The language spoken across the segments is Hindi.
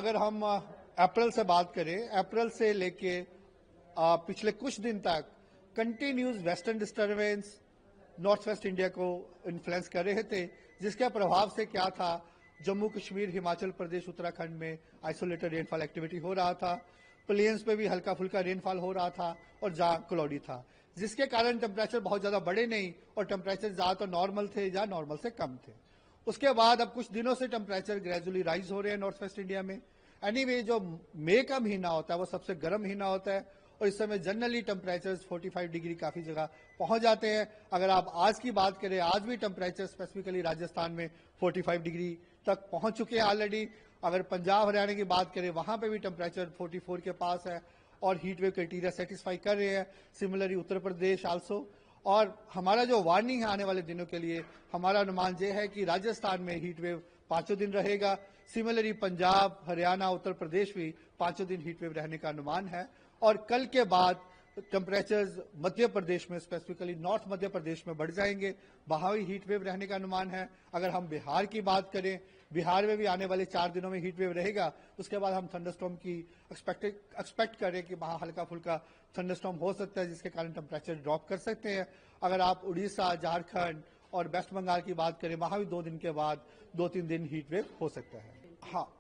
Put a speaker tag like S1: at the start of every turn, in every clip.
S1: अगर हम अप्रैल से बात करें, अप्रैल से लेके पिछले कुछ दिन तक continuous western disturbance north west India को इन्फ्लुएंस कर रहे थे, जिसके प्रभाव से क्या था, जम्मू कश्मीर, हिमाचल प्रदेश, उत्तराखंड में आइसोलेटेड रेनफॉल एक्टिविटी हो रहा था। प्लेन्स पे भी हल्का फुल्का रेनफॉल हो रहा था और जहां क्लाउडी था, जिसके कारण टेम्परेचर बहुत ज्यादा बढ़े नहीं और टेम्परेचर ज्यादातर नॉर्मल थे या नॉर्मल से कम थे। उसके बाद अब कुछ दिनों से टेम्परेचर ग्रेजुअली राइज हो रहे हैं नॉर्थ वेस्ट इंडिया में। एनीवे, जो मई का महीना होता है वो सबसे गर्म महीना होता है और इस समय जनरली टेम्परेचर 45 डिग्री काफी जगह पहुंच जाते हैं। अगर आप आज की बात करें, आज भी टेम्परेचर स्पेसिफिकली राजस्थान में 45 डिग्री तक पहुंच चुके हैं ऑलरेडी। अगर पंजाब हरियाणा की बात करें, वहां पे भी टेम्परेचर 44 के पास है और हीट वेव क्राइटेरिया सेटिस्फाई कर रहे हैं। Similarly Uttar Pradesh also. और हमारा जो वार्निंग है आने वाले दिनों के लिए, हमारा अनुमान यह है कि राजस्थान में हीट वेव 5 दिन रहेगा। सिमिलरली पंजाब, हरियाणा, उत्तर प्रदेश भी 5 दिन हीट वेव रहने का अनुमान है। और कल के बाद टेम्परेचर्स मध्य प्रदेश में, स्पेसिफिकली नॉर्थ मध्य प्रदेश में बढ़ जाएंगे, वहां भी हीट वेव रहने का अनुमान है। अगर हम बिहार की बात करें, बिहार में भी आने वाले 4 दिनों में हीट वेव रहेगा। उसके बाद हम थंडरस्टॉर्म की एक्सपेक्ट करें कि वहां हल्का फुल्का थंडरस्टॉर्म हो सकता है, जिसके कारण टेम्परेचर ड्रॉप कर सकते हैं। अगर आप उड़ीसा, झारखंड और वेस्ट बंगाल की बात करें, वहां भी 2 दिन के बाद 2-3 दिन हीट वेव हो सकता है। हाँ,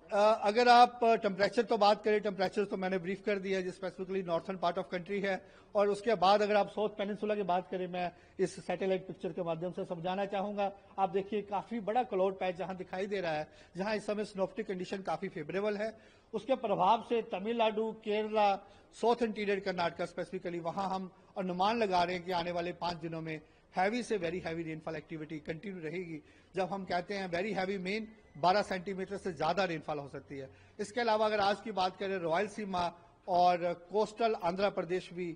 S1: अगर आप टेम्परेचर तो बात करें, टेम्परेचर तो मैंने ब्रीफ कर दिया है, जो specifically northern part of country है। और उसके बाद अगर आप साउथ पेनिनसुला की बात करें, मैं इस सैटेलाइट पिक्चर के माध्यम से समझाना चाहूंगा। आप देखिए, काफी बड़ा क्लाउड पैच जहां दिखाई दे रहा है, जहां इस समय स्नोफ्टिक कंडीशन काफी फेवरेबल है। उसके प्रभाव से Tamil Nadu, Kerala, south interior Karnataka specifically, वहां हम अनुमान लगा रहे हैं कि आने वाले 5 दिनों में हैवी से very heavy rainfall activity continue रहेगी। जब हम कहते हैं वेरी हैवी, मेन 12 सेंटीमीटर से ज्यादा रेनफॉल हो सकती है। इसके अलावा अगर आज की बात करें, रॉयल सीमा और कोस्टल आंध्र प्रदेश भी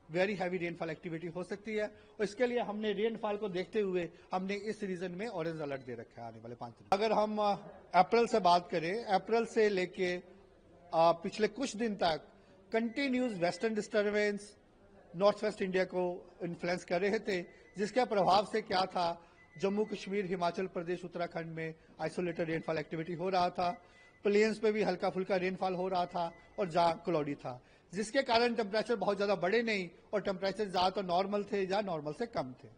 S1: वेरी हैवी रेनफॉल एक्टिविटी हो सकती है। और इसके लिए हमने रेनफॉल को देखते हुए हमने इस रीजन में ऑरेंज अलर्ट दे रखा है आने वाले 5 दिन। अगर हम अप्रैल से बात करें, अप्रैल से लेके पिछले कुछ दिन तक continuous western disturbance north west India को इन्फ्लुएंस कर रहे थे, जिसके प्रभाव से क्या था, जम्मू कश्मीर, हिमाचल प्रदेश, उत्तराखंड में आइसोलेटेड रेनफॉल एक्टिविटी हो रहा था। प्लेन्स पे भी हल्का फुल्का रेनफॉल हो रहा था और जहां क्लाउडी था, जिसके कारण टेम्परेचर बहुत ज्यादा बढ़े नहीं और टेम्परेचर ज्यादातर नॉर्मल थे या नॉर्मल से कम थे।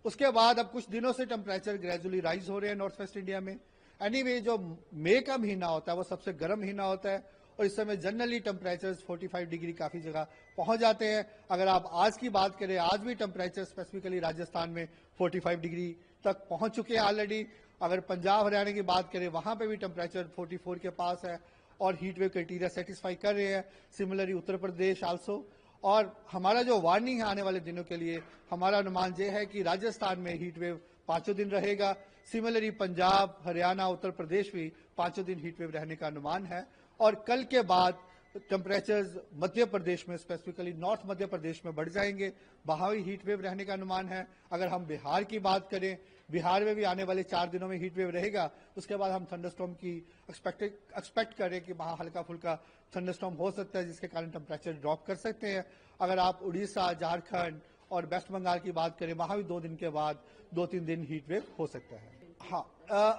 S1: उसके बाद अब कुछ दिनों से टेम्परेचर ग्रेजुअली राइज हो रहे हैं नॉर्थ वेस्ट इंडिया में। एनीवे, जो मई का महीना होता है वो सबसे गर्म महीना होता है और इस समय जनरली टेम्परेचर 45 डिग्री काफी जगह पहुंच जाते हैं। अगर आप आज की बात करें, आज भी टेम्परेचर स्पेसिफिकली राजस्थान में 45 डिग्री तक पहुंच चुके हैं ऑलरेडी। अगर पंजाब हरियाणा की बात करें, वहां पे भी टेम्परेचर 44 के पास है और हीट वेव क्राइटेरिया सेटिस्फाई कर रहे हैं। Similarly Uttar Pradesh also. और हमारा जो वार्निंग है आने वाले दिनों के लिए, हमारा अनुमान यह है कि राजस्थान में हीट वेव 5 दिन रहेगा। सिमिलरली पंजाब, हरियाणा, उत्तर प्रदेश भी 5 दिन हीट वेव रहने का अनुमान है। और कल के बाद टेम्परेचर्स मध्य प्रदेश में, स्पेसिफिकली नॉर्थ मध्य प्रदेश में बढ़ जाएंगे, वहां भी हीट वेव रहने का अनुमान है। अगर हम बिहार की बात करें, बिहार में भी आने वाले 4 दिनों में हीट वेव रहेगा। उसके बाद हम थंडरस्टॉर्म की एक्सपेक्ट करें कि वहां हल्का फुल्का थंडरस्टॉर्म हो सकता है, जिसके कारण टेम्परेचर ड्रॉप कर सकते हैं। अगर आप उड़ीसा, झारखंड और वेस्ट बंगाल की बात करें, वहां भी 2 दिन के बाद 2-3 दिन हीट वेव हो सकता है। हाँ,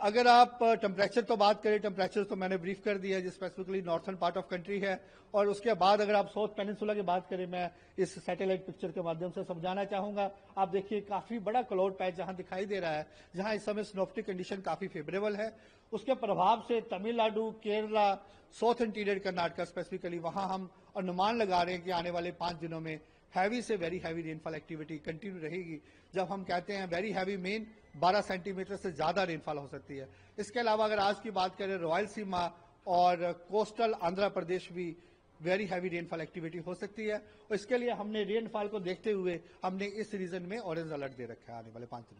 S1: अगर आप टेम्परेचर तो बात करें, टेम्परेचर तो मैंने ब्रीफ कर दिया है, जो specifically northern part of country है। और उसके बाद अगर आप साउथ पेनिनसुला की बात करें, मैं इस सैटेलाइट पिक्चर के माध्यम से समझाना चाहूंगा। आप देखिए, काफी बड़ा क्लाउड पैच जहां दिखाई दे रहा है, जहां इस समय स्नोफ्टिक कंडीशन काफी फेवरेबल है। उसके प्रभाव से Tamil Nadu, Kerala, south interior Karnataka specifically, वहां हम अनुमान लगा रहे हैं कि आने वाले 5 दिनों में हैवी से very heavy rainfall activity continue रहेगी। जब हम कहते हैं वेरी हैवी, मेन 12 सेंटीमीटर से ज्यादा रेनफॉल हो सकती है। इसके अलावा अगर आज की बात करें, रॉयल सीमा और कोस्टल आंध्र प्रदेश भी वेरी हैवी रेनफॉल एक्टिविटी हो सकती है। और इसके लिए हमने रेनफॉल को देखते हुए हमने इस रीजन में ऑरेंज अलर्ट दे रखा है आने वाले 5 दिन।